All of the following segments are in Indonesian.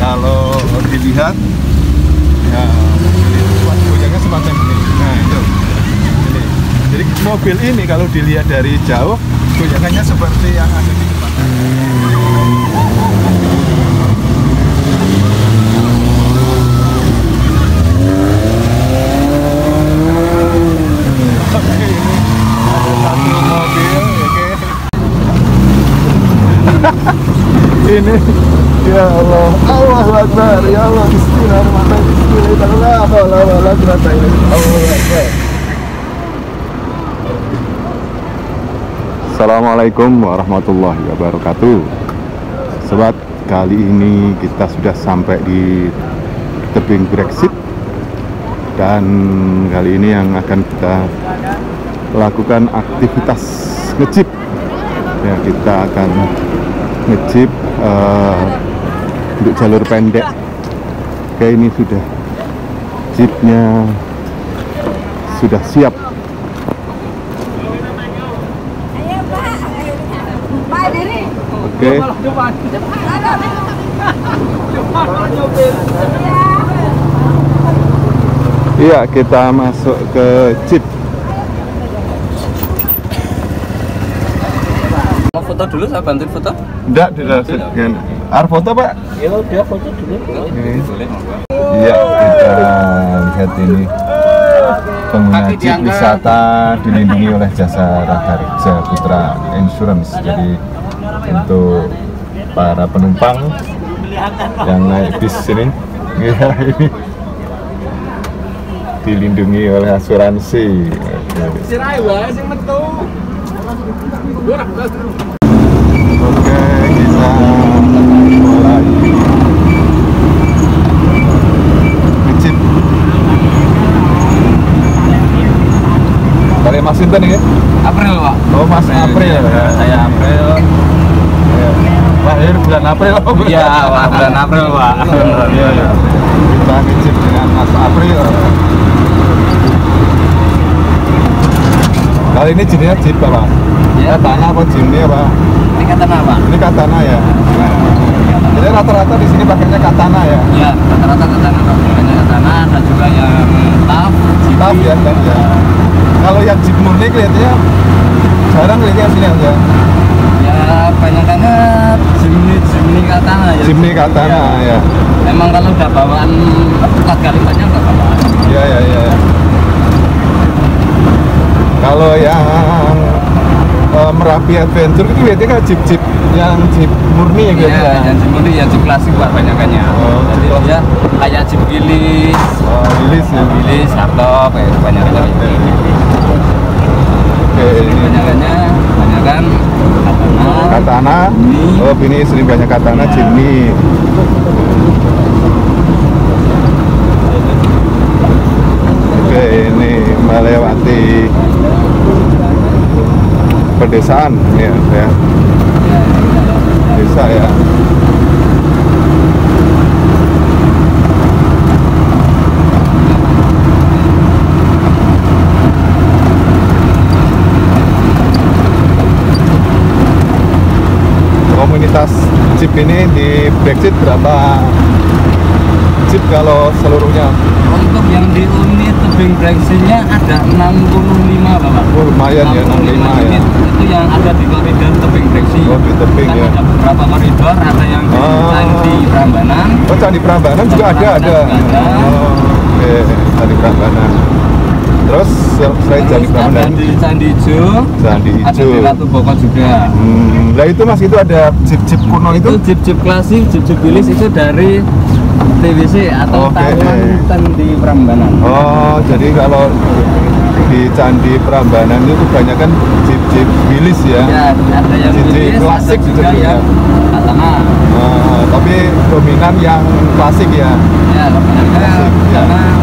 kalau dilihat ya goyangnya semacam ini. Nah itu ini. Jadi mobil ini kalau dilihat dari jauh goyangannya seperti yang ada di depan. Oke, ini ada satu mobil, oke. Ini ya Allah, Allahu Akbar, ya Allah, bismillahirrahmanirrahim, Allahu Akbar. Assalamualaikum warahmatullahi wabarakatuh. Sobat, kali ini kita sudah sampai di tebing Brexit, dan kali ini yang akan kita lakukan aktivitas nge-jeep ya. Kita akan nge-jeep untuk jalur pendek. Oke, ini sudah jeepnya sudah siap. Oke. Iya, kita masuk ke jeep. Mau foto dulu, saya bantuin foto? Enggak, foto Pak? Iya, dia foto dulu. Iya, kita lihat ini pengguna jeep wisata dilindungi oleh Jasa Raharja Putra Insurance. Jadi untuk para penumpang yang naik bis ini, ya, ini dilindungi oleh asuransi. Oke, kita mulai ngecip. Kalian Mas Sinten ya? April, Pak. Oh, Mas April ya. Saya April. Ya. Lahir bulan April. Iya, Pak, bulan April, Pak. Iya, ya. Kita ngecip dengan Mas April. Kali ini jenisnya jeep Pak? Ya. Katana apa jeepnya Pak? Ini katana, Pak. Ini katana ya. Jadi rata-rata di sini pakainya katana ya. Iya, rata-rata katana, Pak. Banyak katana, ada juga yang TAF, TAF ya, TAF ya. Kalau yang jeep murni kelihatannya jarang kelihatannya sini aja. Ya, banyakannya Jimny katana ya. Jimny katana ya. Memang kalau udah bawaan plat Kalimantan nggak bawaan. Iya, iya, iya. Kalau yang Merapi Adventure itu biasanya kan jeep yang jeep murni ya gitu ya. Yang jeep murni ya, jeep klasik Pak banyakannya. Oh, jadi ya kayak jeep Willys. Oh, Willys ya. Willys, hardtop kayak kebanyakan itu. Oke, ini banyakan katana. Oh, ini sering banyak katana ya. Jimny. Oke, ini melewati pedesaan ya, desa ya. Komunitas jeep ini di Brexit berapa jeep kalau seluruhnya? Untuk yang di unit tebing Brexitnya ada 65 Bapak. Oh, lumayan ya, 65 ya. Itu yang ada di koridor tebing Brexit. Oh, di tebing kan ya. Ada beberapa koridor, ada yang di Candi Prambanan. Oh, Candi Prambanan juga ada. Oh, oke, Candi Prambanan. Terus selain Candi Prambanan, di Candi Ijo. Candi Ijo. Ada di Ratu Boko juga. Nah itu Mas, itu ada jeep-jeep kuno itu? Jeep-jeep klasik, jeep-jeep Willys itu dari TWC atau Taman Candi Prambanan. Oh, jadi kalau di Candi Prambanan itu kebanyakan jeep-jeep Willys ya? Ya, ada yang jeep klasik juga yang katana. Tapi dominan yang klasik ya? Ya, kebanyakan karena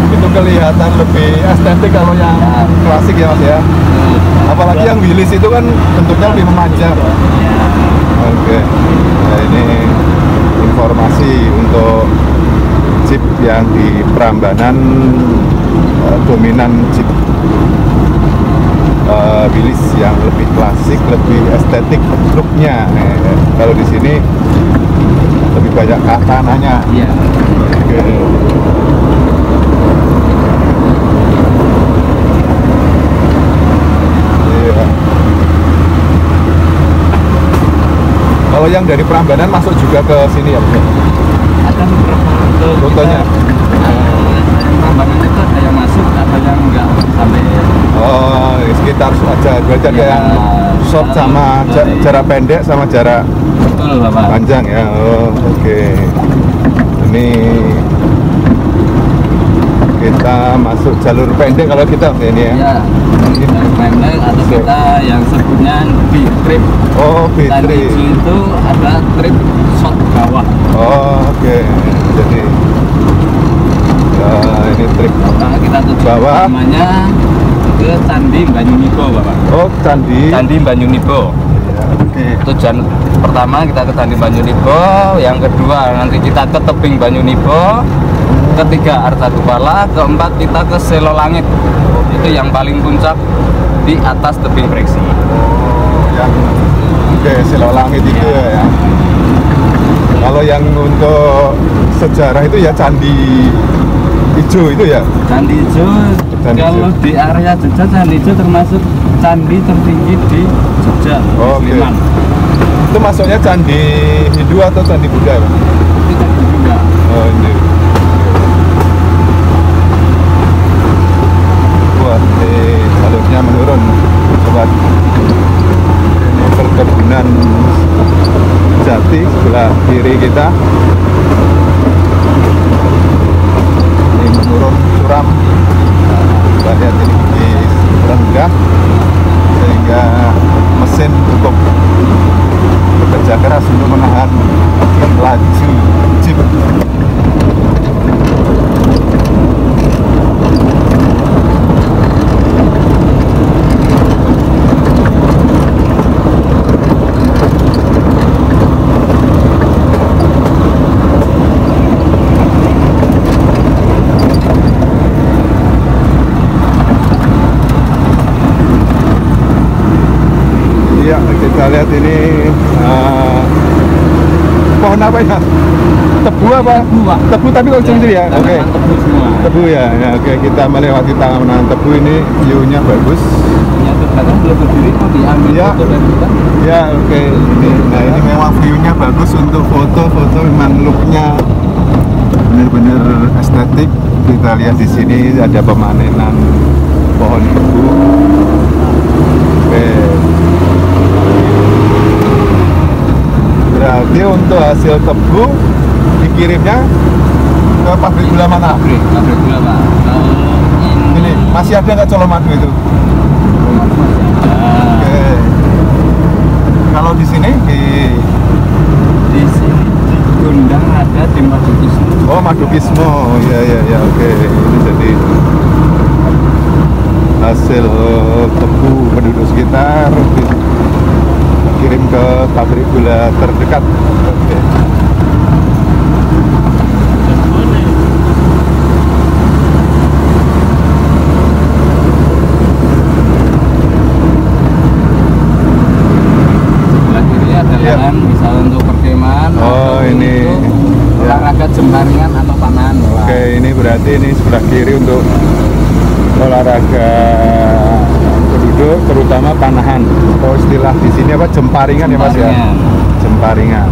itu kelihatan lebih estetik kalau yang klasik ya Mas ya? Apalagi yang Willys itu kan bentuknya lebih memanjang. Oke. Nah, ini informasi untuk jeep yang di Prambanan, dominan jeep Willys yang lebih klasik, lebih estetik truknya. Kalau di sini lebih banyak ke tanahnya. Iya. Oke. Iya. Kalau yang dari Prambanan masuk juga ke sini ya, Bro? Ada beberapa Rutenya? Prambanan itu ada yang masuk, ada yang enggak sampai. Oh, sekitar aja. Berarti ada Ya, yang short sama jarak pendek sama jarak betul Bapak. panjang ya. Oh, oke. Ini kita masuk jalur pendek kalau kita ini ya. Ya, mungkin dari pendek atau Oke. kita yang sebutnya di trip. Oh, Tadi Fitri. itu ada trip shot bawah. Oh, oke. Jadi ya, ini trip Nah, kita tuju Bawah. namanya ke Candi Banyunibo Bapak. oh candi. Candi Banyunibo. Ya, oke. Tujuan pertama kita ke Candi Banyunibo, yang kedua nanti kita ke tebing Banyunibo, ketiga Arta Kupala, keempat kita ke Selo Langit. Itu yang paling puncak di atas tebing Breksi. Oh, yang oke, Selo Langit itu ya. Kalau yang untuk sejarah itu ya Candi Ijo itu ya. Candi Ijo, Candi kalau Ijo. di area Jogja, Candi Ijo termasuk candi tertinggi di Jogja, Oh, oke. Sleman. Itu masuknya Candi Hindu atau Candi Buddha, Pak? Itu candi juga. Oh, ini. Wah, ini jalurnya menurun, sobat. Ini perkebunan jati sebelah kiri kita. Ini menurun curam. Kita lihat ini di rendah sehingga mesin cukup bekerja keras untuk menahan laju jeep. Iya, kita lihat ini pohon apa ya? Tebu apa? Tebu, Pak. Tebu tapi kok sendiri ya? Oke. Tanaman tebu semua. Tebu ya. Ya, oke, kita melewati tanaman tebu ini, view-nya bagus. Yang terbelakang belum berdiri mau diambil Ya. foto dan kita. Ya, oke. Nah, ini memang view-nya bagus untuk foto-foto, memang look-nya benar-benar estetik. Kita lihat di sini ada pemanenan pohon tebu. Oke. Berarti untuk hasil tebu dikirimnya ke pabrik gula mana? Pabrik gula Pak. Kalau Ini masih ada nggak Colomadu itu? Oke. Kalau di sini di sini di Gondang ada di Madukismo. oh Madukismo, ya ya ya, oke. Ini jadi hasil tebu penduduk sekitar dikirim ke pabrik gula terdekat. Oke. Sebelah kiri ada Ya. lahan bisa untuk perkemahan. Oh, atau ini. untuk Ya. olahraga jemparingan atau panahan. Bapak. Oke, ini berarti ini sebelah kiri untuk olahraga penduduk, terutama panahan. Atau istilah di sini apa? Jemparingan ya Mas ya? Jemparingan. Jemparingan.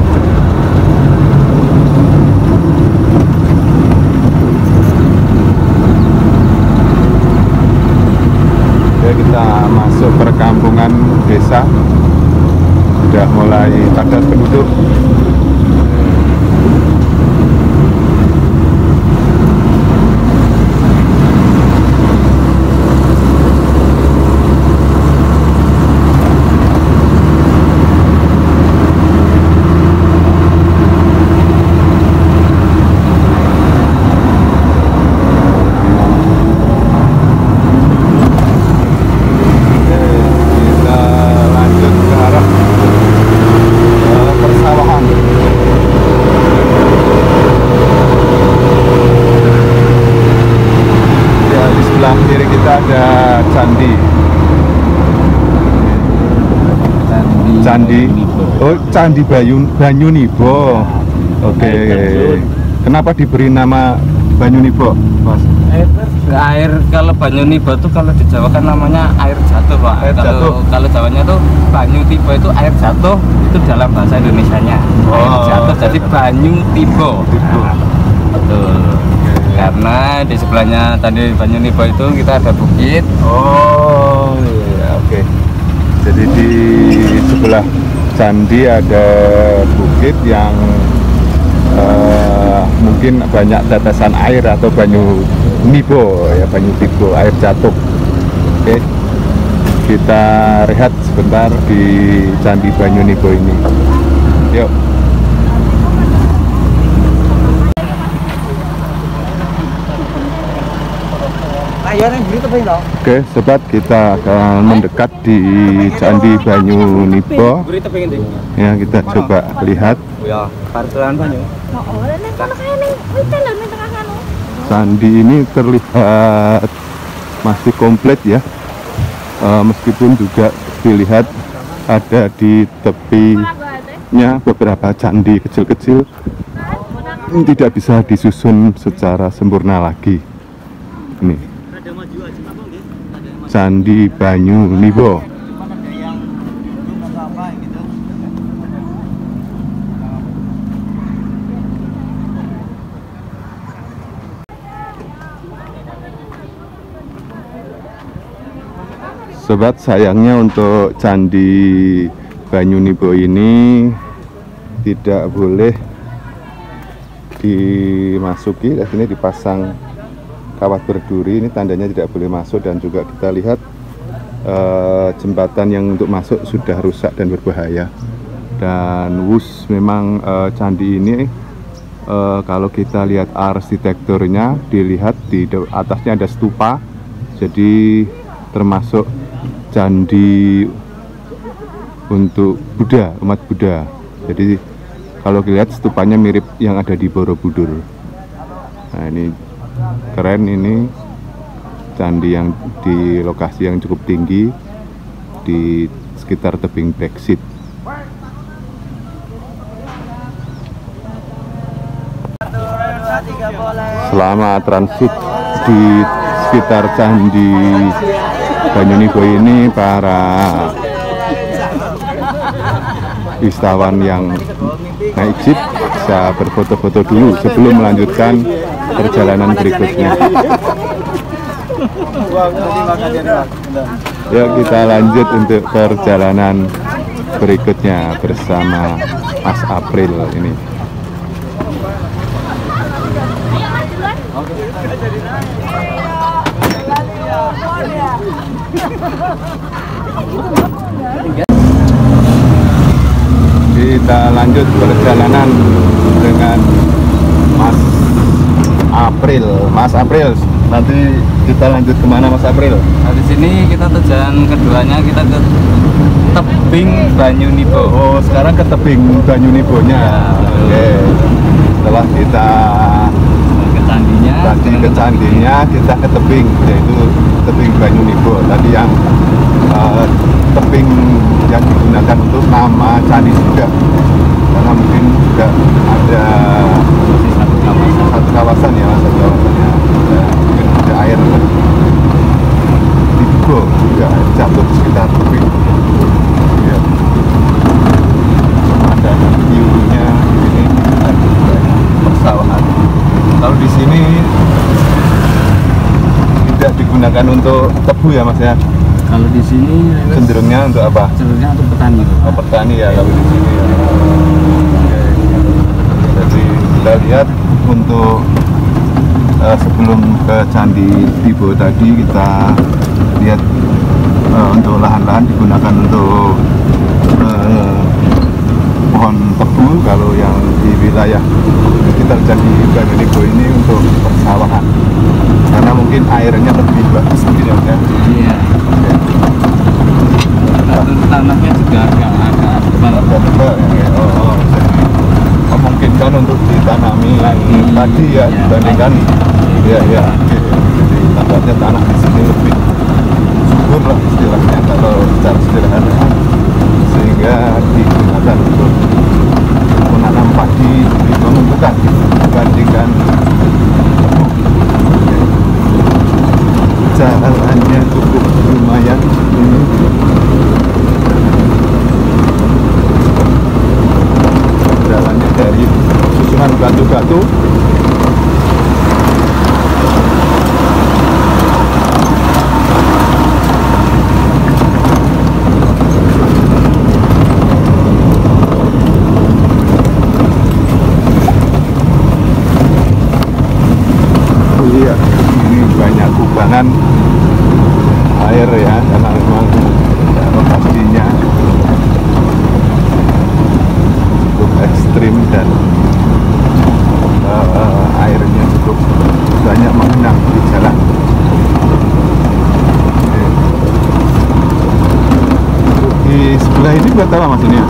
Oke, kita masuk perkampungan desa. Sudah mulai padat penduduk. Kita lanjut ke arah persawahan. Candi Banyunibo. Oke. Kenapa diberi nama Banyunibo, Mas? Air kalau Banyunibo itu kalau di Jawa kan namanya air jatuh, Pak. Air jatuh. Kalau Jawanya tuh Banyutibo itu air jatuh itu dalam bahasa Indonesianya. Air jatuh jadi Banyutibo. Nah, betul. Karena di sebelahnya tadi Banyunibo itu kita ada bukit. Oh, iya, oke. Jadi di sebelah candi ada bukit yang mungkin banyak tetesan air atau banyu nibo ya, banyu tibo, air jatuh. Oke, kita rehat sebentar di Candi Banyunibo ini. Yuk. Oke, sobat, kita akan mendekat di Candi Banyunibo. Ya, kita coba lihat. Candi ini terlihat masih komplit ya, meskipun juga dilihat ada di tepinya beberapa candi kecil-kecil yang tidak bisa disusun secara sempurna lagi. Ini Candi Banyunibo. Sobat, sayangnya untuk Candi Banyunibo ini tidak boleh dimasuki. Ini dipasang kawat berduri, ini tandanya tidak boleh masuk. Dan juga kita lihat jembatan yang untuk masuk sudah rusak dan berbahaya. Dan memang candi ini kalau kita lihat arsitekturnya, dilihat di atasnya ada stupa, jadi termasuk candi untuk Buddha, umat Buddha. Jadi kalau dilihat stupanya mirip yang ada di Borobudur. Nah, ini keren, ini candi yang di lokasi yang cukup tinggi di sekitar tebing Brexit. Selama transit di sekitar Candi Banyunibo ini, para wisatawan yang naik jeep bisa berfoto-foto dulu sebelum melanjutkan perjalanan berikutnya. Yuk, kita lanjut untuk perjalanan berikutnya bersama Mas April ini. Kita lanjut perjalanan dengan Mas April. Mas April, nanti kita lanjut kemana, Mas April? Nah, di sini kita tujuan keduanya kita ke tebing Banyunibo. Oh, sekarang ke tebing Banyunibonya. Oke. Setelah kita ke candinya, kita ke tebing, yaitu tebing Banyunibo. Tadi yang tebing yang digunakan untuk nama candi juga, karena mungkin juga ada satu kawasan ya, mungkin ada air tibo juga jatuh di sekitar tebing ya. Ada view-nya ini, ada persawahan. Kalau di sini tidak digunakan untuk tebu ya, Mas ya? Kalau di sini cenderungnya untuk apa? Cenderungnya untuk petani. Oh, petani ya kalau di sini ya. Oke. Jadi kita lihat untuk sebelum ke Candi Tibo tadi, kita lihat untuk lahan-lahan digunakan untuk pohon tebu. Kalau yang di wilayah sekitar Candi Banyunibo ini untuk persawahan, karena mungkin airnya lebih bagus mungkin ya. Iya. Tanahnya juga agak tebal ya. Jadi memungkinkan untuk ditanami padi ya, dibandingkan ya. Jadi tampaknya tanah di sini lebih subur lah istilahnya kalau secara sederhana, sehingga digunakan untuk batu. Iya, ini banyak kubangan air ya, karena memang lokasinya cukup ekstrim dan airnya cukup banyak mengenang di jalan. Di sebelah ini buat apa mas ini ya?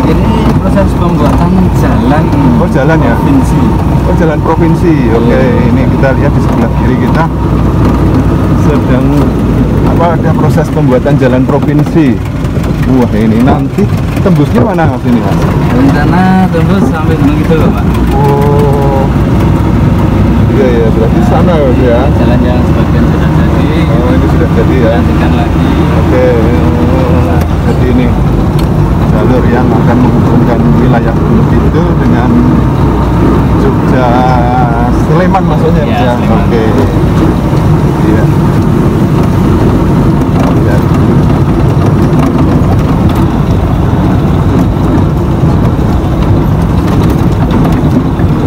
Ini proses pembuatan jalan. Oh jalan ya? Provinsi. Oh jalan provinsi. Oke, ini kita lihat di sebelah kiri kita sedang ada proses pembuatan jalan provinsi. Wah ini nanti tembusnya mana mas ini mas? Rencana tembus sampai Gunung Kidul Pak. Oh iya ya, berarti sana ya. Jalan yang sebagian sudah jadi. Oh ini sudah jadi ya. Lanjutkan lagi. Oke, jadi ini jalur yang akan menghubungkan wilayah Gunung Kidul dengan Jogja, Sleman maksudnya Ya, ya. Sleman. Oke, iya. Ya.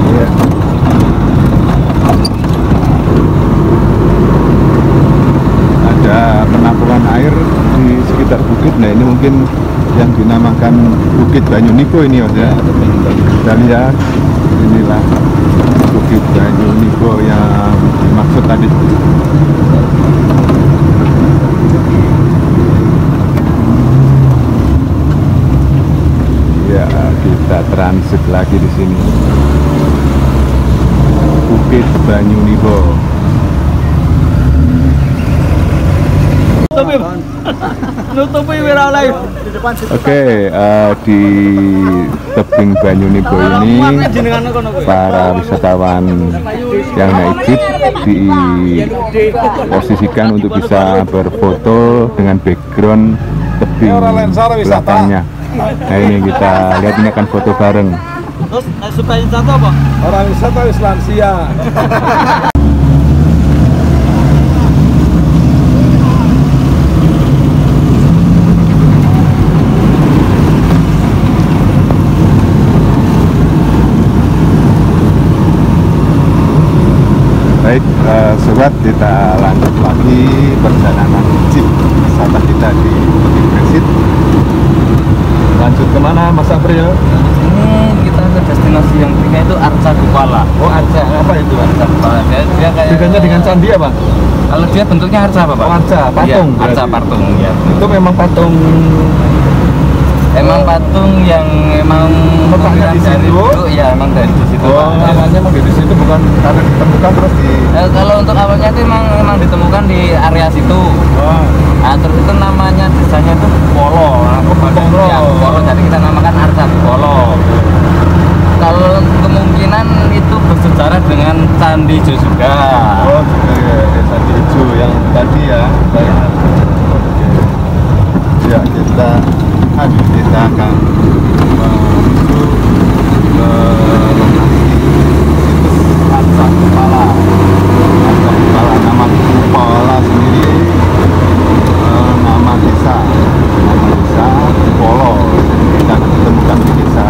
Iya. Ada penampungan air di sekitar bukit. Nah ini mungkin yang dinamakan Bukit Banyuniko ini mas ya. Kita lihat inilah Bukit Banyuniko yang dimaksud tadi. Ya kita transit lagi di sini. Bukit Banyuniko. Nutupi wira live. Oke, di tebing Banyuniko ini para wisatawan yang naik jeep diposisikan untuk bisa berfoto dengan background tebing belakangnya. Nah ini kita lihat, ini akan foto bareng. Terus supaya wisata apa? Orang wisata wis lansia. Baik, sobat, kita lanjut lagi perjalanan jeep wisata kita di Tebing Gresik. Lanjut kemana Mas April? Ini kita ke destinasi yang ketiga itu Arca Kupala. Oh Arca, apa itu? Arca Kupala. Dia kayak Bedanya dengan candi apa? kalau dia bentuknya arca apa Pak? Oh, arca, patung. Iya, arca berarti. patung ya. Itu memang patung. Emang patung yang emang Letaknya di dari situ? dulu, ya emang dari di situ. Oh, Pak. awalnya emang di situ, bukan karena ditemukan terus di. Kalau untuk awalnya itu emang ditemukan di area situ. Oh, Nah, terus itu namanya desanya itu Polo. Nah, Polo. Ya, Polo. Jadi kita namakan Arca Polo. Kalau kemungkinan itu bersejarah dengan Candi Jo juga. oh juga ya, candi hijau yang tadi ya. Baik. Oke. Ya kita akan menuju ke lokasi situs Arca Kupala. Arca Kupala, nama Kupala sendiri nama desa Polo. Jadi kita akan ditemukan di desa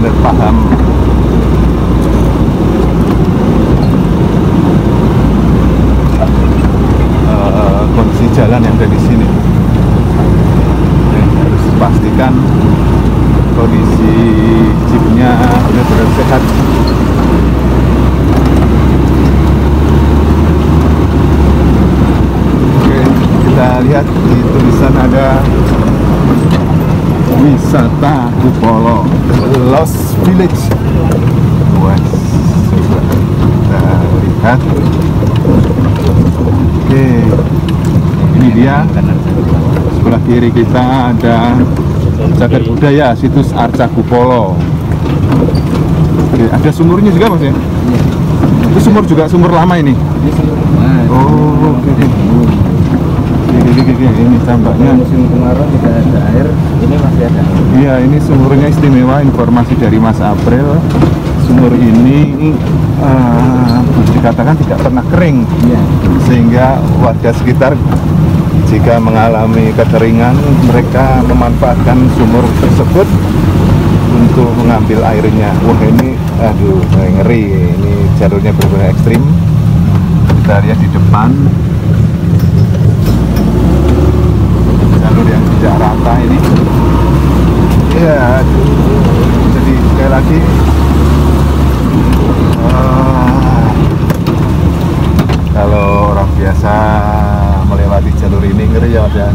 benar-benar paham kondisi jalan yang ada di sini. Dan harus pastikan kondisi jeepnya benar-benar sehat. Oke, kita lihat di tulisan ada wisata Kupolo Lost Village. Wah, coba kita lihat. Oke, ini dia. Sebelah kiri kita ada cagar budaya situs Arca Kupolo. Oke, ada sumurnya juga mas ya? Itu sumur juga, sumur lama ini? Oh, oke. Ini tampaknya musim kemarau tidak ada air, ini masih ada. Iya, ini sumurnya istimewa. Informasi dari Mas April, sumur ini dikatakan tidak pernah kering, sehingga warga sekitar jika mengalami kekeringan mereka memanfaatkan sumur tersebut untuk mengambil airnya. Wah, ini aduh ngeri, ini jalurnya benar-benar ekstrim. Kita lihat di depan jalur yang tidak rata ini. Ya, jadi sekali lagi kalau orang biasa melewati jalur ini ngeri ya mas ya.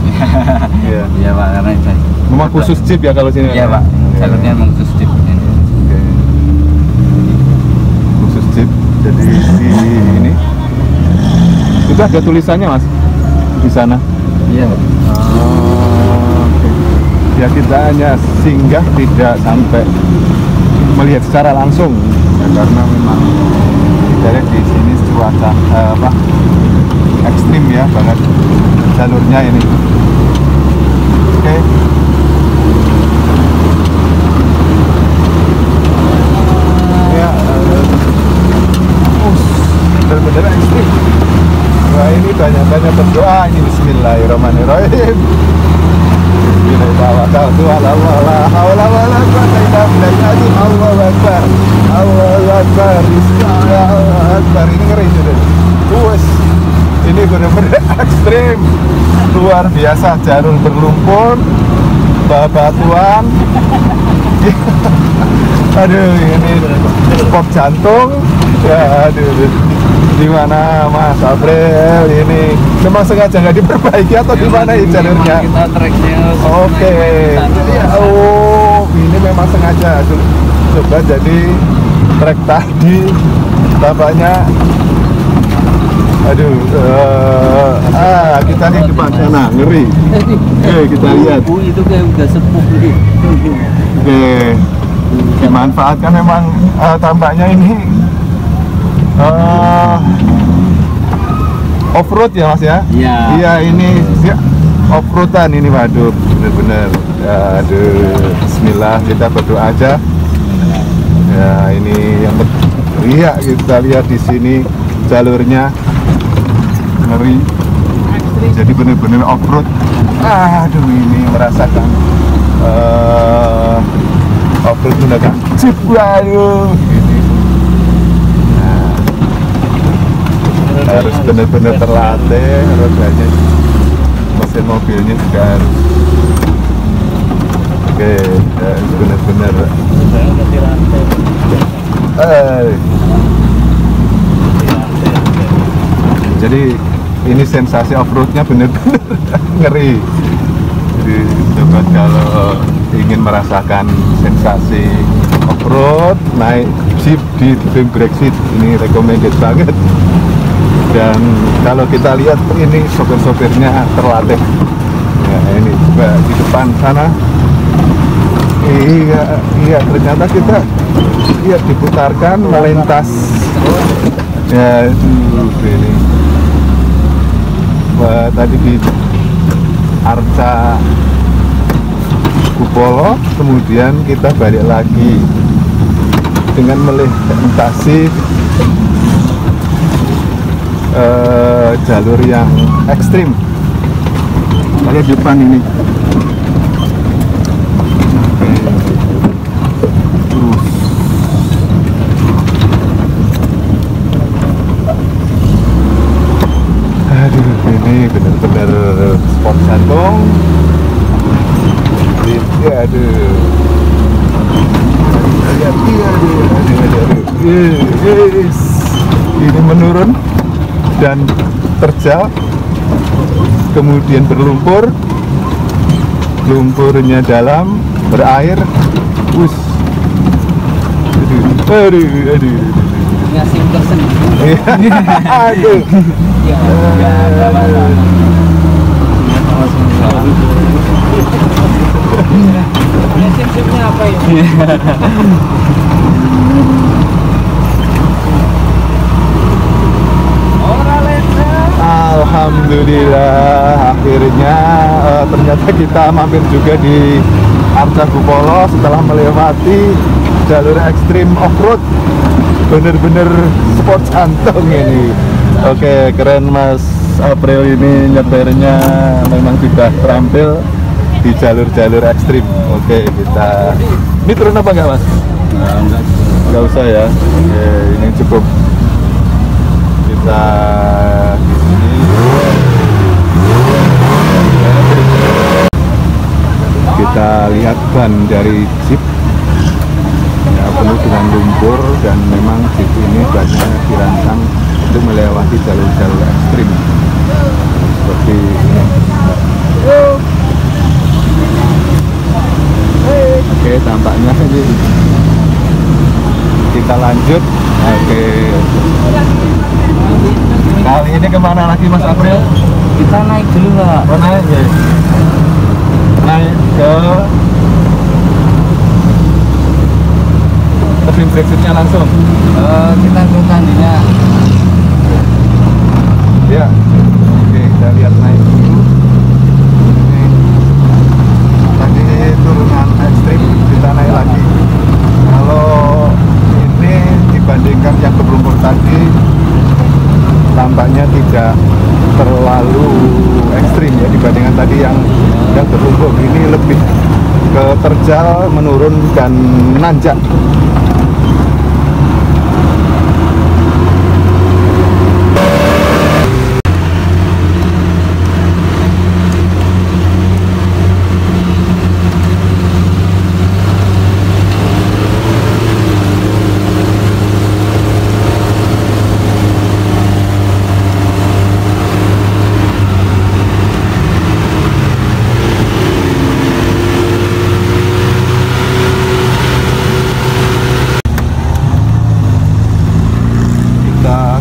Iya. Iya Pak, karena Memang khusus jeep ya kalau sini? Iya Pak, jalurnya memang khusus jeep. Oke. Khusus jeep. Jadi di ini itu ada tulisannya mas di sana. Iya Pak. Oke. Ya kita hanya singgah, tidak sampai melihat secara langsung ya, karena memang kita lihat di sini cuaca ekstrim ya banget jalurnya ini. Oke. Ya, benar-benar ekstrim. Wah, ini banyak-banyak berdoa ini. Bismillahirrahmanirrahim. Bismillahirrahmanirrahim. Allahu Akbar. Allahu Akbar. Bismillahirrahmanirrahim. Ini ngeri sudah. Wes, ini benar-benar ekstrim, luar biasa. Jalur berlumpur, bebatuan. Aduh, ini spot jantung. Ya, aduh. Di mana Mas April ini? Memang sengaja nggak diperbaiki atau di mana ini jalurnya? Kita treknya. Oke. Oh, ini memang sengaja. Coba jadi trek tadi tampaknya. Aduh, kita nih depan sana ngeri. Oke, kita lihat. Itu kayak udah sepuh nih. Oke, dimanfaatkan memang tampaknya ini off-road ya mas ya? Iya. Iya, ini ya, off-roadan ini, waduh, bener-bener. Aduh, Bismillah, kita berdoa aja. Ya, ini yang iya, kita lihat di sini jalurnya ngeri. Jadi bener-bener off-road. Aduh, ini merasakan off-road menggunakan jeep. Waduh, ini harus benar-benar terlatih, rodanya, mesin mobilnya juga harus harus benar-benar jadi ini sensasi off-roadnya benar-benar ngeri. Jadi sobat kalau ingin merasakan sensasi off-road naik jeep di Dream Brexit, ini recommended banget. Dan kalau kita lihat ini sopir-sopirnya terlatih ya, ini juga di depan sana. Iya, ternyata kita diputarkan melintas ya ini tadi di Arca Kupolo, kemudian kita balik lagi dengan melintasi jalur yang ekstrim. Lihat di depan ini. Terus kemudian terjal, kemudian berlumpur, lumpurnya dalam, berair, us, aduh. Ngasih pesen. Aduh. Ya, sama-sama. Sim-simnya apa ya? Alhamdulillah, akhirnya ternyata kita mampir juga di Arca Gupolo setelah melewati jalur ekstrim off-road. Bener-bener sport jantung ini. Oke, keren Mas April ini nyetirnya memang sudah terampil di jalur-jalur ekstrim. Oke, kita ini turun apa enggak Mas? Enggak usah ya. Oke, ini cukup kita di sini. Kita lihat ban dari Jeep ya, penuh dengan lumpur, dan memang Jeep ini banyak dirancang untuk melewati jalur-jalur ekstrim seperti ini. Oke, tampaknya ini kita lanjut. Oke, kali ini kemana lagi Mas April? Kita naik dulu Pak. Oh, naik ya? Naik ke tebing Brexitnya langsung? Kita ke Candinya. Ya, oke, kita lihat naik dulu. Ini tadi turunan ekstrim, kita naik lagi. Kalau ini dibandingkan yang berlumpur tadi, tampaknya tidak terlalu ekstrim ya, dibandingkan tadi yang berlumpur. Ini lebih ke terjal, menurun, dan nanjak.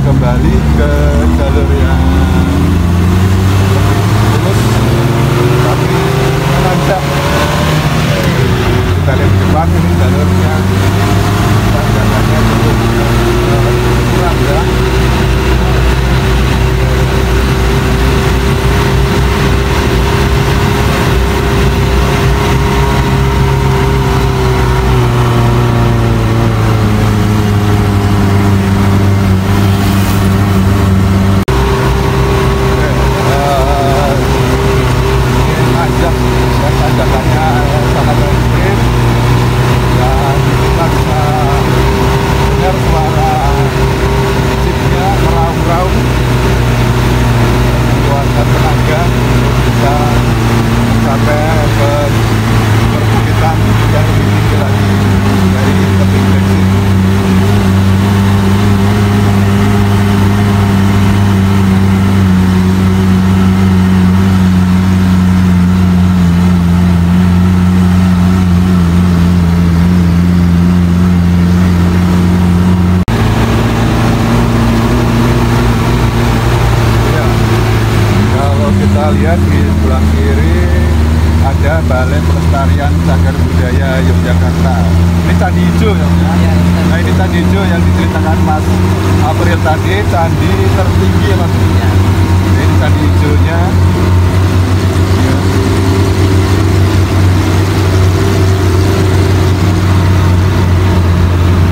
Kembali ke jalur yang lurus tapi menanjak. Kita lihat di depan, ini jalurnya tanjakannya cukup kurang ya. Lihat di sebelah kiri ada Balai Pelestarian Cagar Budaya Yogyakarta. Ini Candi Ijo ya? Nah, ini Candi Ijo yang diceritakan Mas April tadi, candi tertinggi ya Mas. Ini Candi Ijonya. Ya.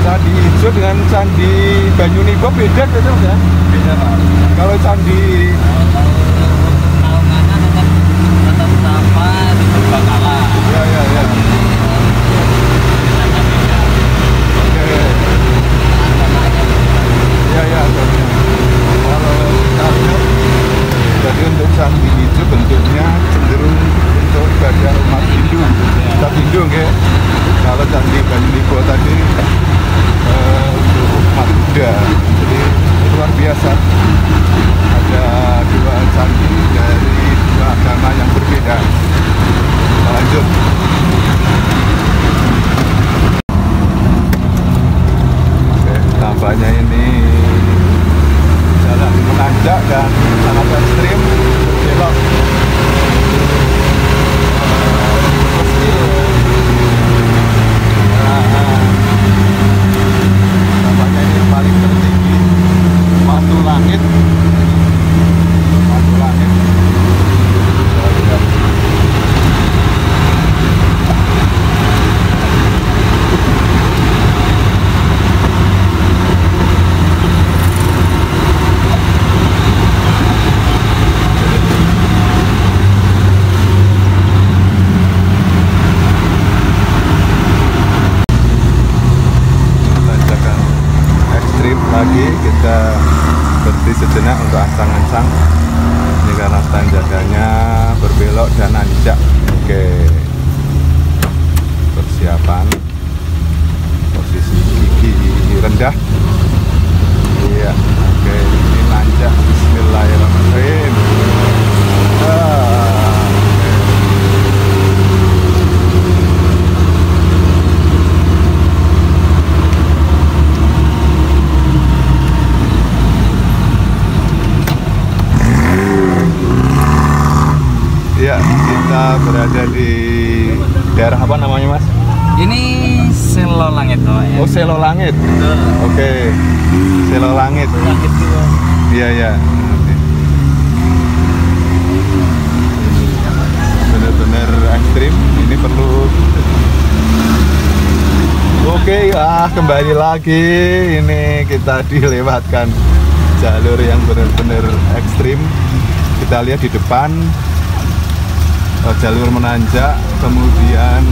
Candi Ijo dengan Candi Banyunipo beda gitu ya? Beda Pak. Kalau Candi jadi untuk Candi Ijo bentuknya cenderung untuk ibadah umat Hindu, umat Hindu ya. Kalau Candi Banyunipo tadi untuk umat Buddha. Jadi luar biasa. lagi, kita berhenti sejenak untuk ancang-ancang. Ini karena tanjakannya berbelok dan nanjak. Oke, persiapan posisi gigi rendah. Iya, oke, ini nanjak. Bismillahirrahmanirrahim. Ya, kita berada di daerah apa namanya, Mas? Ini Selo Langit, Pak, ya. Oh, Selo Langit. Oke, Selo Langit. Iya, ya. Benar-benar ekstrim. Ini perlu. Oke, kembali lagi. Ini kita dilewatkan jalur yang benar-benar ekstrim. Kita lihat di depan. Jalur menanjak, kemudian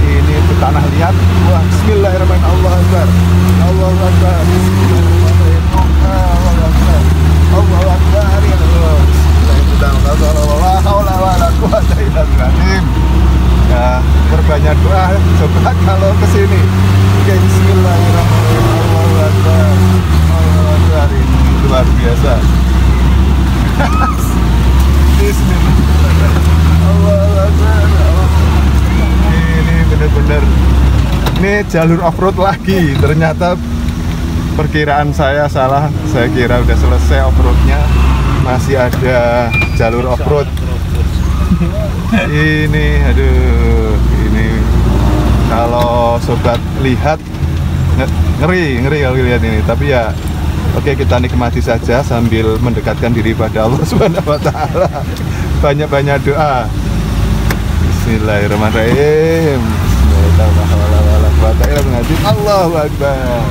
ini ke tanah liat. Wah, bismillahirrahmanirrahim. Allahu Akbar. Allahu Akbar. Bismillahirrahmanirrahim. Allahu Akbar. Allahu Akbar. Ya Allah. Bismillahirrahmanirrahim. Ya, perbanyak doa. Coba kalau ke sini. Oke, bismillahirrahmanirrahim. Allahu Akbar. Allahu Akbar. Ini luar biasa. Bismillah. Ini benar-benar, ini jalur off-road lagi. Ternyata perkiraan saya salah. Saya kira udah selesai off-roadnya, masih ada jalur off-road. Ini, aduh, ini kalau sobat lihat ngeri kalau lihat ini. Tapi ya, oke, kita nikmati saja sambil mendekatkan diri pada Allah Subhanahu wa taala. Banyak-banyak doa. Bismillahirrahmanirrahim. Bismillahirrahmanirrahim. Allahu Akbar.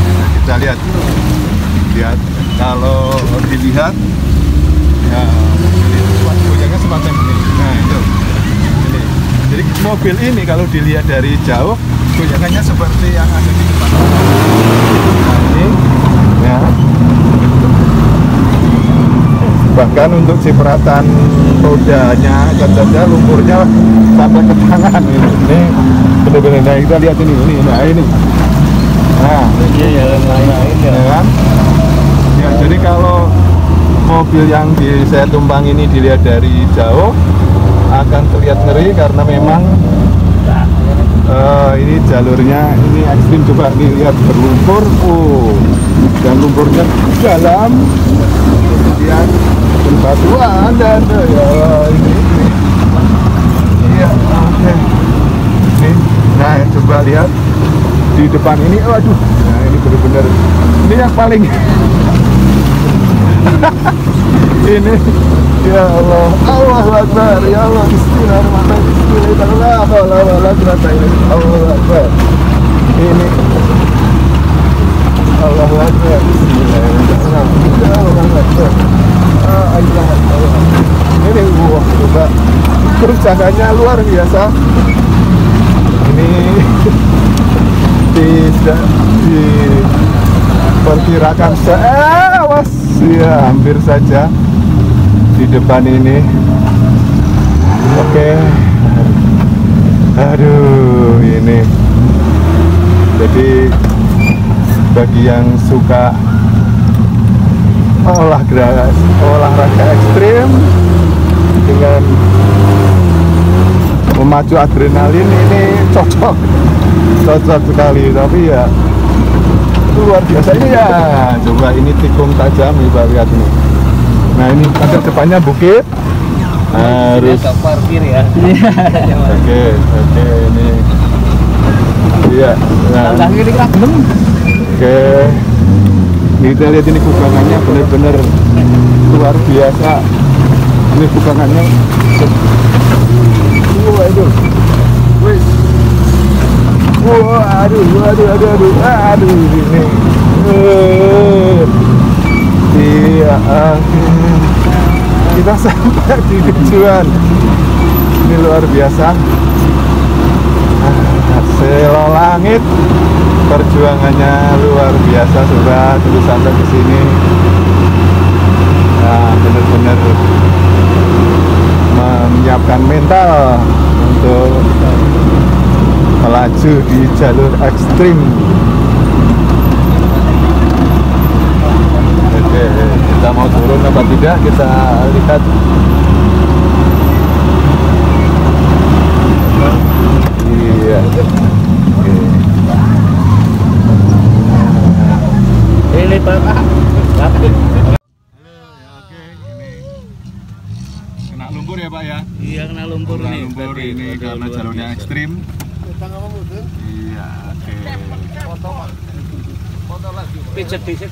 Nah, kita lihat kalau dilihat ya, goyangnya semacam ini. Nah, itu. Ini. Jadi mobil ini kalau dilihat dari jauh goyangannya seperti yang ada di depan. Nah, ini ya. Bahkan untuk cipratan rodanya, katanya lumpurnya sampai ke tangan ini. Ini benar-benar. Nah, kita lihat ini. Nah, ini. Nah, lain ya kan? Ya, jadi kalau mobil yang saya tumpang ini dilihat dari jauh akan terlihat ngeri karena memang ini jalurnya ini ekstrim. Coba lihat berlumpur, dan lumpurnya dalam, kemudian berbatuan dan ya ini. Iya, oke. Nah, coba lihat di depan ini, waduh, nah ini benar-benar ini yang paling ini, ya Allah, Allahu Akbar, ya Allah, bismillahirrahmanirrahim, bismillahirrahmanirrahim, Allahu Akbar, ini Allahu Akbar, bismillahirrahmanirrahim, ini wah, coba kerusakannya luar biasa. Ini tidak diperkirakan. Awas ya, hampir saja di depan ini. Oke, aduh, ini jadi bagi yang suka olahraga ekstrim dengan memacu adrenalin, ini cocok sekali. Tapi ya itu luar biasa ini ya. Coba ini tikung tajam, Ibu lihat ini. Nah, ini ada depannya bukit, harus parkir ya. Oke, ini iya. Nah, oke, ini kita lihat ini kubangannya benar-benar luar biasa. Ini kubangannya. Waduh, wih, aduh, ini, iya, kita sampai di tujuan. Ini luar biasa. Selo Langit, perjuangannya luar biasa sudah terus sampai ke sini. Nah, benar-benar menyiapkan mental untuk melaju di jalur ekstrim. Oke, kita mau turun apa tidak, kita lihat. Iya. Ini Pak. Oke, ini kena lumpur ya Pak ya? Iya, kena lumpur Kena nih. lumpur tadi. ini Ada karena luar jalurnya biasa. ekstrim. Iya, oke. Pijet pijet.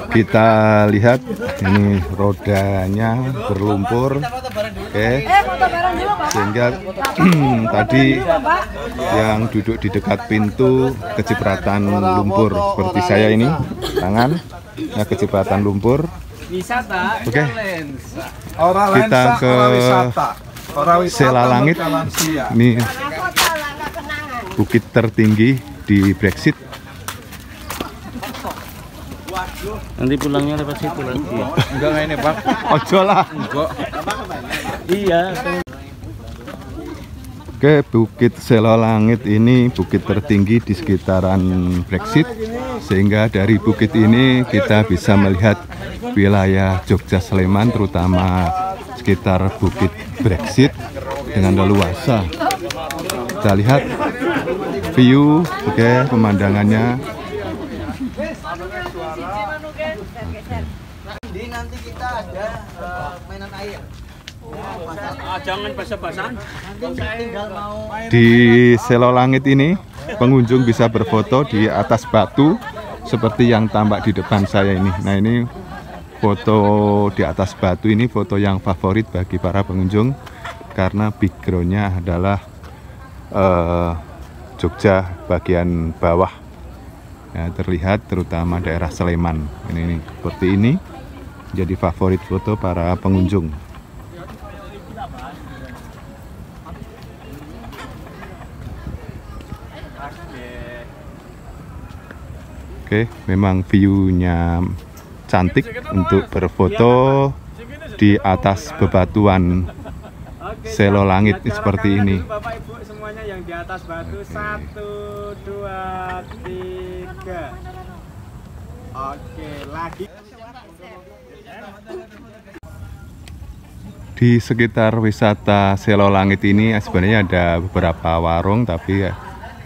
Kita lihat ini rodanya berlumpur. Oke. Sehingga tadi yang duduk di dekat pintu kecipratan lumpur seperti saya ini, tangan ya kecipratan lumpur. Wisata. Oke. Ora Kita lensa, ke ora wisata. Ora wisata Sela Langit. untuk lansia. Ini bukit tertinggi di Brexit. Nanti pulangnya lewat situ lagi. Enggak ini, Pak. Ojo lah. Enggak. Iya. Oke, Bukit Sela Langit ini bukit tertinggi di sekitaran Brexit, sehingga dari bukit ini kita bisa melihat wilayah Jogja Sleman, terutama sekitar bukit Brexit dengan leluasa. Kita lihat view, oke, pemandangannya. Jadi nanti kita ada mainan air. Jangan basah-basahan. Tinggal mau Di Sela Langit ini pengunjung bisa berfoto di atas batu seperti yang tampak di depan saya ini. Nah, ini foto di atas batu ini foto yang favorit bagi para pengunjung karena backgroundnya adalah Jogja bagian bawah ya, terlihat terutama daerah Sleman. Ini seperti ini jadi favorit foto para pengunjung. Oke, memang view-nya cantik untuk berfoto di atas bebatuan Sela Langit seperti ini. Bapak Ibu semuanya yang di atas batu. 1, 2, 3. Oke, lagi. Di sekitar wisata Sela Langit ini sebenarnya ada beberapa warung, tapi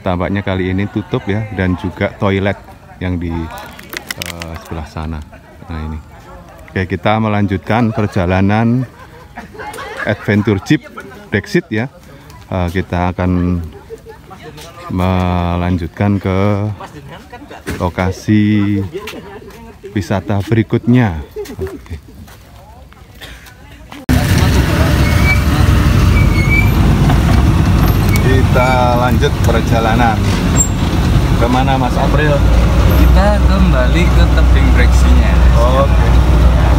tampaknya kali ini tutup ya, dan juga toilet yang di sebelah sana. Nah ini. Oke, kita melanjutkan perjalanan adventure jeep Brexit ya. Kita akan melanjutkan ke lokasi wisata berikutnya. Oke. Kita lanjut perjalanan. Kemana Mas April? Kita kembali ke tebing breksinya. Oke.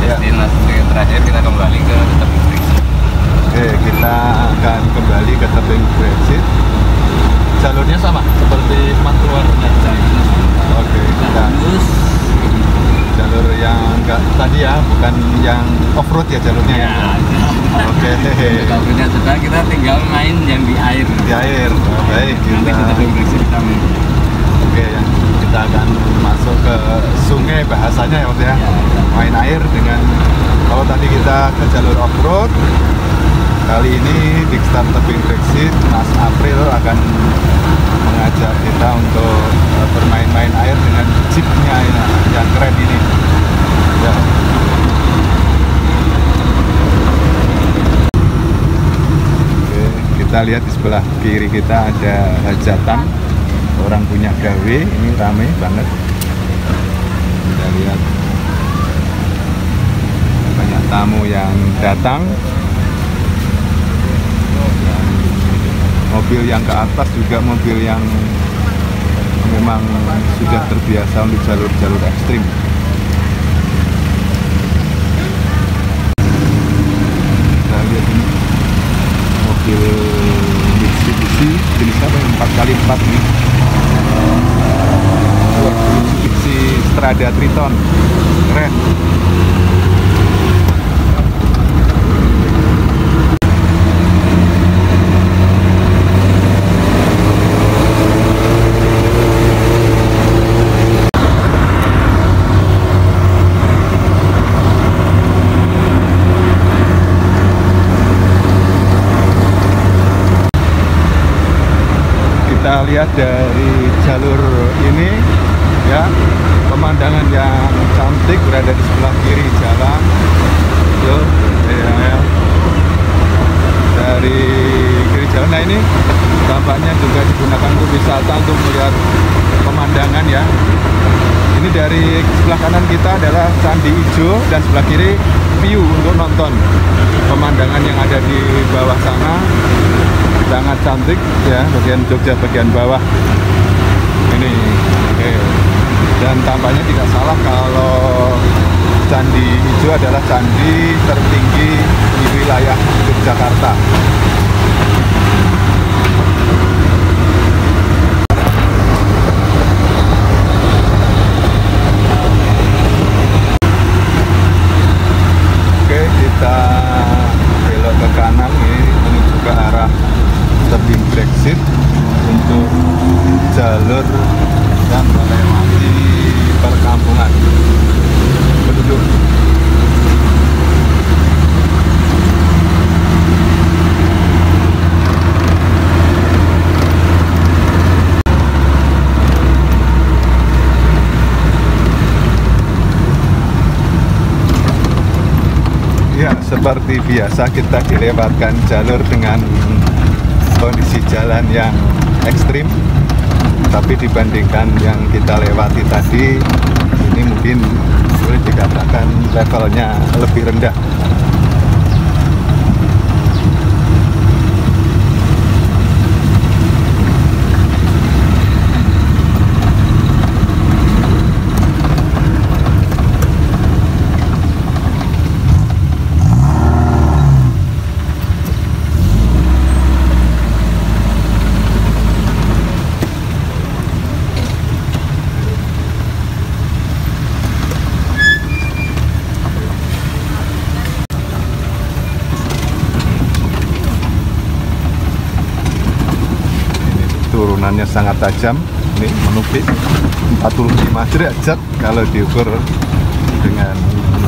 Ya. Destinasi terakhir kita kembali ke tebing breksi. Oke, kita akan kembali ke tebing Brexit. Jalurnya sama seperti Mantuarnya. Oke, kita Terus jalur yang enggak tadi ya, bukan yang off road ya jalurnya ya. Oke. jalurnya sudah, kita tinggal main yang di air. Di air. Baik, Nanti kita di tebing breksi kita main. oke ya. Kita akan masuk ke sungai bahasanya ya, Mas ya. Main air dengan kalau tadi kita ke jalur off road. Kali ini di start tebing Brexit, Mas April akan mengajak kita untuk bermain-main air dengan jeepnya yang keren ini. Ya. Oke, kita lihat di sebelah kiri kita ada hajatan orang punya gawe, ini rame banget. Kita lihat banyak tamu yang datang. Mobil yang ke atas juga mobil yang memang sudah terbiasa untuk jalur-jalur ekstrim. Kita lihat ini mobil Mitsubishi D jenis apa? 4x4 nih. Wah, Mitsubishi Strada Triton, keren. Kita lihat dari jalur ini ya, pemandangan yang cantik berada di sebelah kiri jalan. Tuh, ya. Dari kiri jalan, nah ini tampaknya juga digunakan untuk wisata, untuk melihat pemandangan ya. Ini dari sebelah kanan kita adalah Candi Ijo dan sebelah kiri view untuk nonton pemandangan yang ada di bawah sana. Sangat cantik ya, bagian Jogja bagian bawah ini. Oke. Dan tampaknya tidak salah kalau Candi Ijo adalah candi tertinggi di wilayah Yogyakarta. Oke, kita belok ke kanan ini menuju ke arah tebing Brexit untuk jalur dan melewati perkampungan penduduk. Ya, seperti biasa kita dilewatkan jalur dengan kondisi jalan yang ekstrim, tapi dibandingkan yang kita lewati tadi, ini mungkin boleh dikatakan levelnya lebih rendah. Turunannya sangat tajam, ini menukik 45 derajat kalau diukur dengan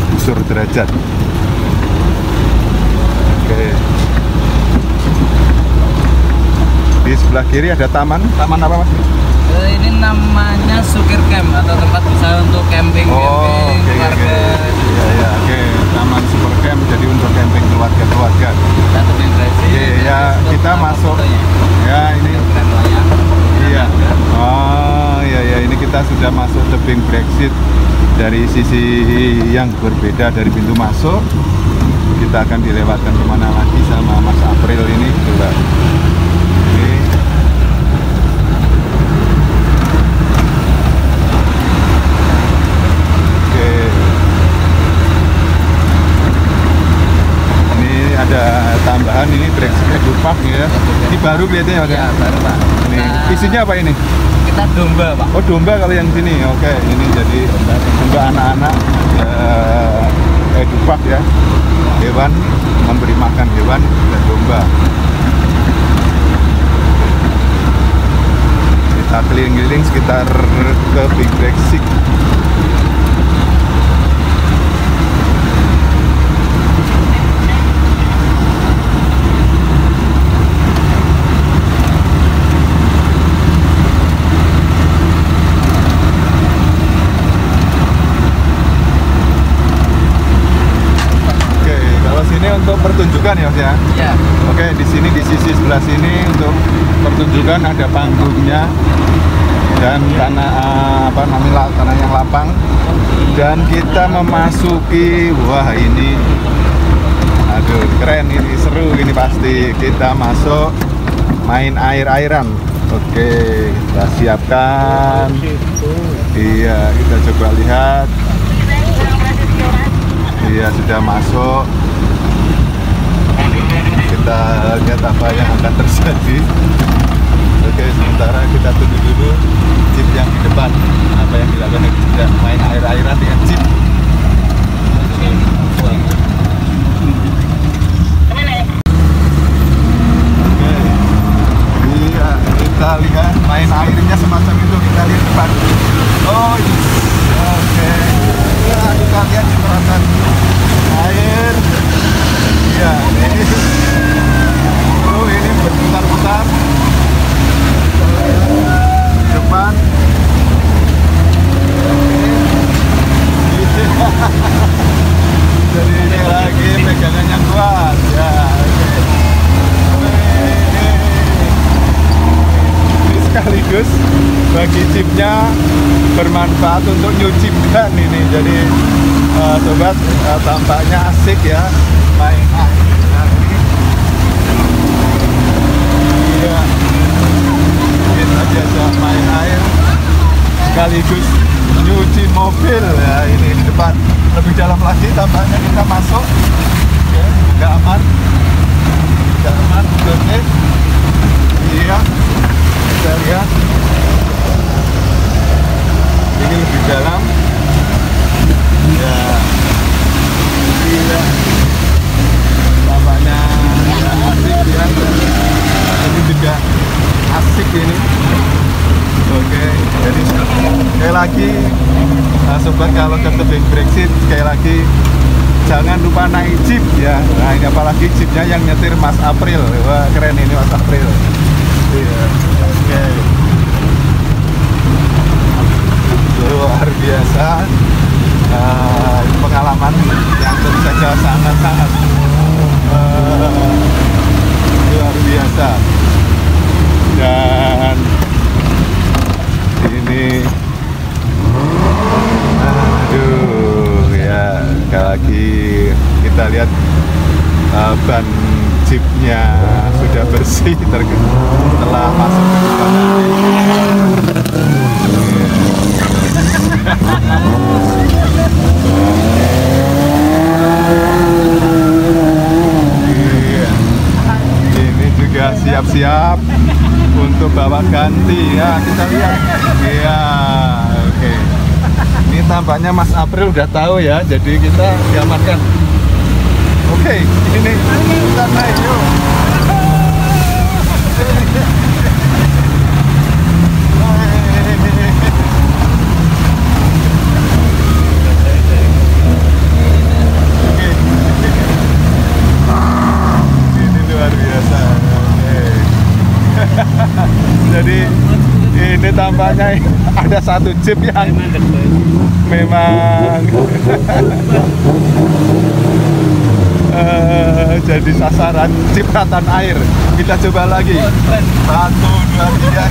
busur derajat. Oke. Di sebelah kiri ada taman apa mas? Ini namanya Sukir Camp atau tempat bisa untuk camping, keluarga. Iya, oke. Taman Super Camp, jadi untuk camping keluarga. Ya, kita masuk. Ya, ini. Iya. Oh, iya, ini kita sudah masuk tebing Brexit dari sisi yang berbeda dari pintu masuk. Kita akan dilewatkan kemana lagi sama Mas April ini, coba. Ada tambahan ini Brexit Edupark ya. Ini baru kelihatannya Mas. Ya, baru Pak. Ini isinya apa ini? Kita domba Pak. Oh, domba kalau yang sini. Oke, ini jadi domba anak-anak Edupark ya. Hewan, memberi makan hewan dan domba. Kita keliling-keliling sekitar tebing Brexit. Untuk pertunjukan ya Mas ya? Iya. Oke, di sini di sisi sebelah sini untuk pertunjukan ada panggungnya dan tanah yang lapang, dan kita memasuki, wah ini aduh keren, ini seru ini pasti. Kita masuk main air-airan. Oke, kita siapkan. Iya, kita coba lihat. Iya, sudah masuk. Kita lihat apa yang akan terjadi. Oke, sementara kita tunggu dulu jeep yang di depan. Apa yang dilakukan tidak main air-airan dengan jeep. Oke, iya, kita lihat main airnya semacam itu. Kita lihat depan. Oh, oke. Ya, kita lihat cipratan air. Iya, ini berputar-putar depan. Jadi ini lagi pegangannya kuat ya. Oke. Ini sekaligus bagi chipnya bermanfaat untuk nyuci ban ini. Jadi sobat, tampaknya asik ya main air. Iya, kita biasa main air sekaligus nyuci mobil ya. Ini di depan. Lebih dalam lagi tampaknya kita masuk. Oke, nggak aman, nggak aman. Oke, iya, kita lihat ini lebih dalam ya. Iya, tampaknya asik ya. Ini juga asik ini. Oke, jadi sekali lagi sobat, kalau ke tebing Brexit sekali lagi jangan lupa naik jeep ya. Nah ini apalagi jeepnya yang nyetir Mas April. Wah, keren ini Mas April. Iya. Oke, luar biasa. Pengalaman yang tentu saja sangat-sangat luar biasa. Dan ini aduh ya, sekali lagi kita lihat ban jeepnya sudah bersih setelah masuk ke lubang. Iya. Ini juga siap-siap untuk bawa ganti ya, kita lihat. Iya, oke. Ini tampaknya Mas April udah tahu ya, jadi kita diamankan. Oke, ini nih, kita naik yuk. Ini luar biasa. Jadi ini tampaknya ada satu jeep yang memang jadi sasaran cipratan air. Kita coba lagi. 1, 2, 3.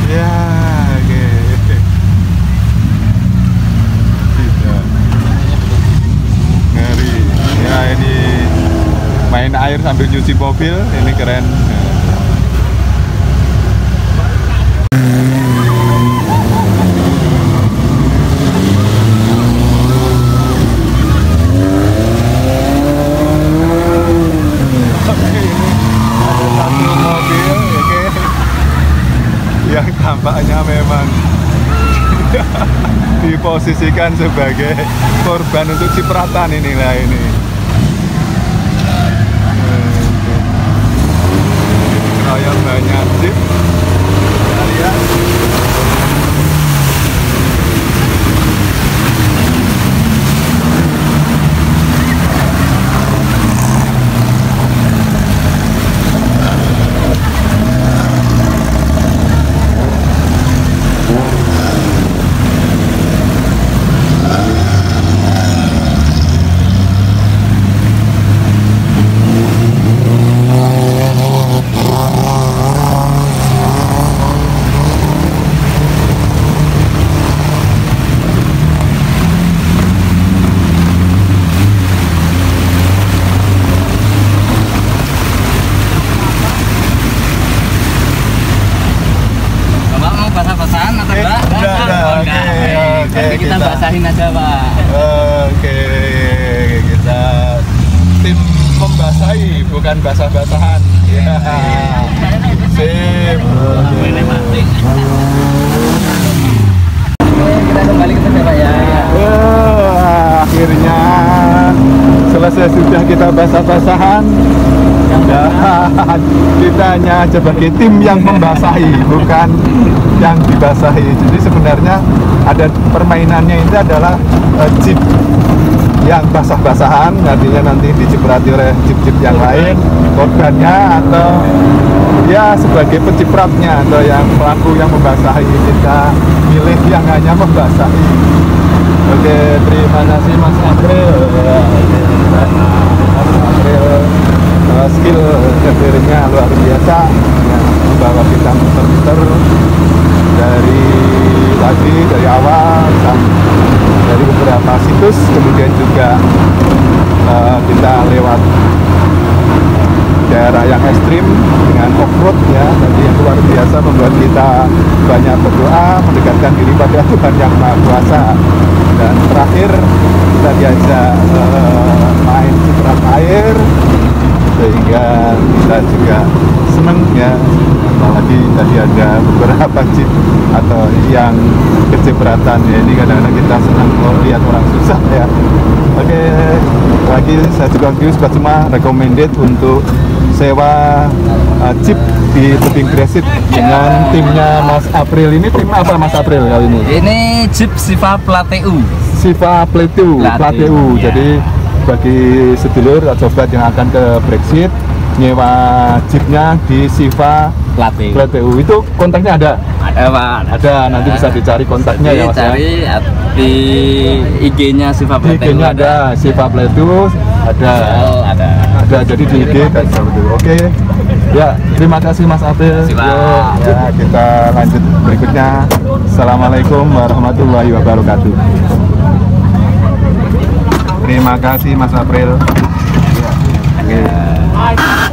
Ya, oke. Ngeri. Ya, ini main air sambil nyuci mobil, ini keren. Yang tampaknya memang diposisikan sebagai korban untuk cipratan inilah ini. Kayak banyak jeep. Kita lihat. Nanti kita basahin aja, Pak. Oke, kita tim membasahi, bukan basah-basahan. Ya. Sip. Kita kembali ke sana, Pak ya. Akhirnya selesai sudah kita basah-basahan. Dan kita hanya sebagai tim yang membasahi, bukan yang dibasahi. Jadi sebenarnya ada permainannya itu adalah jeep yang basah-basahan, artinya nanti diciprati oleh jeep-jeep yang lain, korbannya atau ya sebagai pencipratnya atau yang pelaku yang membasahi. Kita milih yang hanya membasahi. Oke, terima kasih Mas April. Mas April, skill setirnya luar biasa, yang membawa kita muter-muter dari tadi, dari awal dari beberapa situs, kemudian juga kita lewat daerah yang ekstrim dengan off-road ya, tadi yang luar biasa membuat kita banyak berdoa, mendekatkan diri pada Tuhan Yang Maha Kuasa. Dan terakhir kita diajak main ciprat air, sehingga kita juga seneng ya, apalagi tadi ada beberapa jeep atau yang kecipratan ya, ini kadang-kadang kita senang lihat orang susah ya. Oke, lagi saya juga cuma recommended untuk sewa jeep di tebing Gresik dengan timnya Mas April. Ini tim apa Mas April kali ini? Ini Jeep Siva Plateu. Siva Plateu. Ya. Jadi bagi sedulur atau sobat yang akan ke Brexit, nyewa jeepnya di Siva Plateu. Itu kontaknya ada? Ada, Pak. Ada, nanti bisa dicari kontaknya ya Mas. Cari di IG-nya Siva Di Plateu. IG-nya ada Siva Plateu, ada. Ada, jadi di IG kan seperti itu. Oke. Ya, terima kasih Mas April. Siap. Ya, kita lanjut berikutnya. Assalamualaikum warahmatullahi wabarakatuh. Terima kasih Mas April. Ya. Oke.